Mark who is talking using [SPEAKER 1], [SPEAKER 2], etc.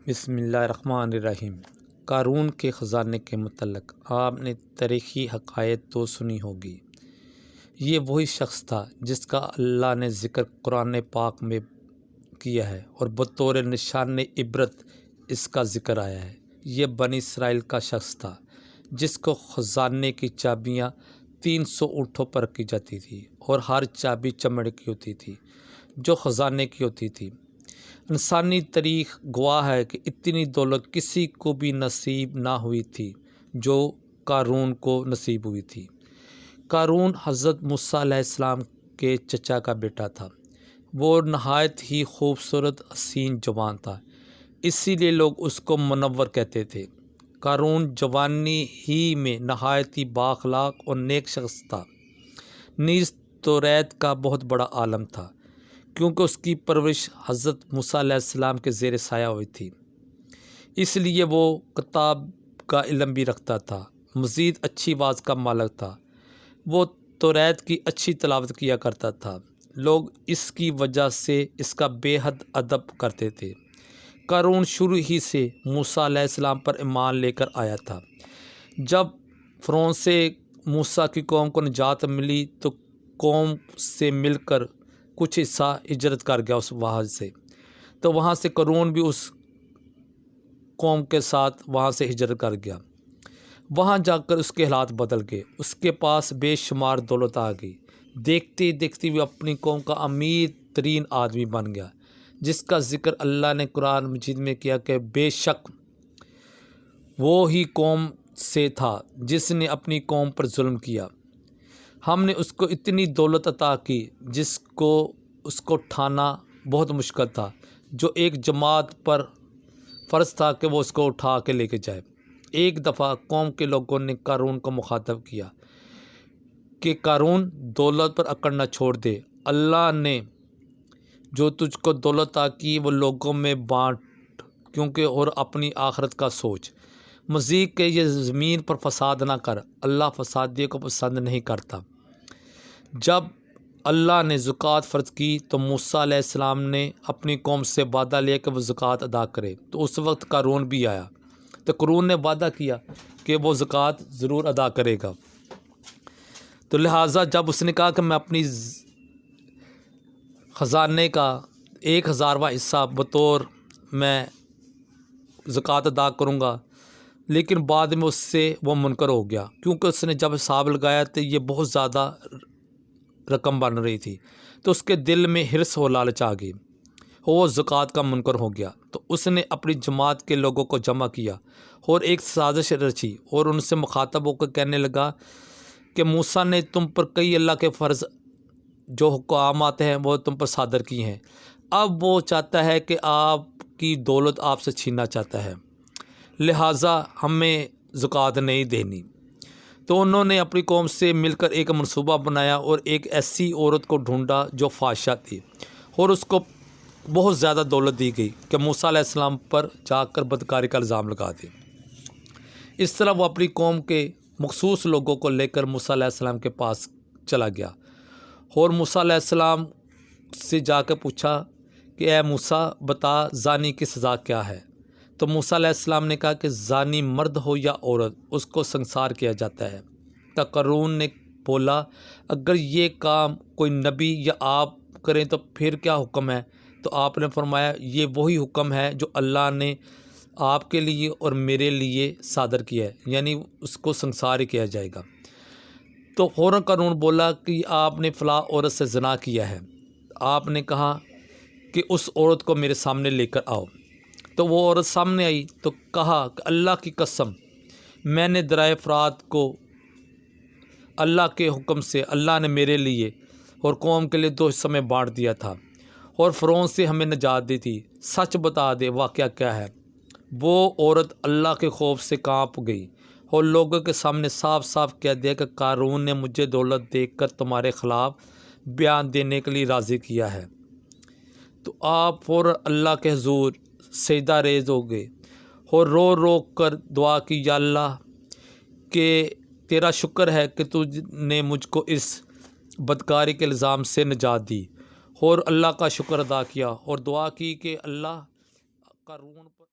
[SPEAKER 1] बिस्मिल्लाहिर्रहमानिर्रहीम। क़ारून के ख़जाने के मुतल्लक़ आपने तारीख़ी हक़ाइक़ तो सुनी होगी। ये वही शख्स था जिसका अल्लाह ने ज़िक्र कुरान पाक में किया है और बतौर निशान इबरत इसका ज़िक्र आया है। ये बनी इसराइल का शख्स था जिसको ख़जाने की चाबियाँ 300 ऊँटों पर रखी जाती थी और हर चाबी चमड़े की होती थी जो ख़जाने की होती थी। इंसानी तारीख़ गवाह है कि इतनी दौलत किसी को भी नसीब ना हुई थी जो क़ारून को नसीब हुई थी। क़ारून हज़रत मूसा अलैहिस्सलाम के चचा का बेटा था। वो नहायत ही खूबसूरत हसीन जवान था, इसीलिए लोग उसको मुनव्वर कहते थे। क़ारून जवानी ही में नहायत ही बाअखलाक और नेक शख्स था। नीज़ तौरात का बहुत बड़ा आलम था क्योंकि उसकी परवरिश हज़रत मूसा अलैहिस्सलाम के ज़ेर साया हुई थी, इसलिए वो किताब का इल्म भी रखता था। मज़ीद अच्छी आवाज़ का मालिक था। वो तौरात की अच्छी तिलावत किया करता था। लोग इसकी वजह से इसका बेहद अदब करते थे। क़ारून शुरू ही से मूसा अलैहिस्सलाम पर ईमान लेकर आया था। जब फ़िरौन से मूसा की कौम को निजात मिली तो कौम से मिलकर कुछ हिस्सा हिजरत कर गया उस वहाँ से, तो वहाँ से क़ारून भी उस कौम के साथ वहाँ से हिजरत कर गया। वहाँ जाकर उसके हालात बदल गए। उसके पास बेशुमार दौलत आ गई। देखते देखते भी अपनी कौम का अमीर तरीन आदमी बन गया, जिसका ज़िक्र अल्लाह ने कुरान मजीद में किया कि बेशक वो ही कौम से था जिसने अपनी कौम पर जुल्म किया। हमने उसको इतनी दौलत अता की जिसको उसको ठाना बहुत मुश्किल था, जो एक जमात पर फ़र्ज़ था कि वो उसको उठा के लेके जाए। एक दफ़ा कौम के लोगों ने क़ारून को मुखातब किया कि क़ारून, दौलत पर अकड़ न छोड़ दे। अल्लाह ने जो तुझको दौलत अता की वो लोगों में बाँट, क्योंकि और अपनी आखिरत का सोच। मज़ीद के ये ज़मीन पर फ़साद ना कर, अल्लाह फ़सादियों को पसंद नहीं करता। जब अल्लाह ने ज़कात फ़र्ज़ की तो मूसा अलैहिस्सलाम ने अपनी कौम से वादा लिया कि वो ज़कात अदा करे। तो उस वक्त क़ारून भी आया, तो क़ारून ने वादा किया कि वो ज़कात ज़रूर अदा करेगा। तो लिहाजा जब उसने कहा कि मैं अपनी ख़जाने का 1000वां हिस्सा बतौर मैं ज़कात अदा करूँगा, लेकिन बाद में उससे वो मुनकर हो गया, क्योंकि उसने जब हिसाब लगाया तो ये बहुत ज़्यादा रकम बन रही थी। तो उसके दिल में हिर्स और लालच आ गई, वो ज़कात का मुनकर हो गया। तो उसने अपनी जमात के लोगों को जमा किया और एक साजिश रची और उनसे मुखातब होकर कहने लगा कि मूसा ने तुम पर कई अल्लाह के फ़र्ज़ जो हुक्म आते हैं वो तुम पर सादर किए हैं। अब वो चाहता है कि आपकी दौलत आपसे छीनना चाहता है, लिहाजा हमें ज़कात नहीं देनी। तो उन्होंने अपनी कौम से मिलकर एक मंसूबा बनाया और एक ऐसी औरत को ढूंढा जो फाहिशा थी, और उसको बहुत ज़्यादा दौलत दी गई कि मूसा अलैहिस्सलाम पर जाकर बदकारी का इल्ज़ाम लगा दे। इस तरह वो अपनी कौम के मखसूस लोगों को लेकर मूसा अलैहिस्सलाम के पास चला गया और मूसा अलैहिस्सलाम से जाकर पूछा कि ए मूसा, बता ज़ानी की सज़ा क्या है। तो मूसा अलैहिस्सलाम ने कहा कि ज़ानी मर्द हो या औरत, उसको संसार किया जाता है। तो क़ारून ने बोला, अगर ये काम कोई नबी या आप करें तो फिर क्या हुक्म है। तो आपने फरमाया, ये वही हुक्म है जो अल्लाह ने आपके लिए और मेरे लिए सादर किया है, यानी उसको संसार ही किया जाएगा। तो फ़ौरन क़ारून बोला कि आपने फ़लाँ औरत से ज़िना किया है। आपने कहा कि उस औरत को मेरे सामने लेकर आओ। तो वो औरत सामने आई तो कहा कि अल्लाह की कसम, मैंने दरिया फ़ुरात को अल्लाह के हुक्म से अल्लाह ने मेरे लिए और कौम के लिए 2 हिस्सों में बाँट दिया था और फ़िरौन से हमें निजात दी थी। सच बता दे वाक़या क्या है। वो औरत अल्लाह के खौफ से काँप गई और लोगों के सामने साफ साफ कह दिया कि क़ारून ने मुझे दौलत देकर तुम्हारे ख़िलाफ़ बयान देने के लिए राज़ी किया है। तो आप फ़ौरन अल्लाह के हुज़ूर सजदा रेज़ हो गए और रो रो कर दुआ की, या अल्लाह के तेरा शुक्र है कि तुझने मुझको इस बदकारी के इल्ज़ाम से निजात दी। और अल्लाह का शुक्र अदा किया और दुआ की कि अल्लाह क़ारून पर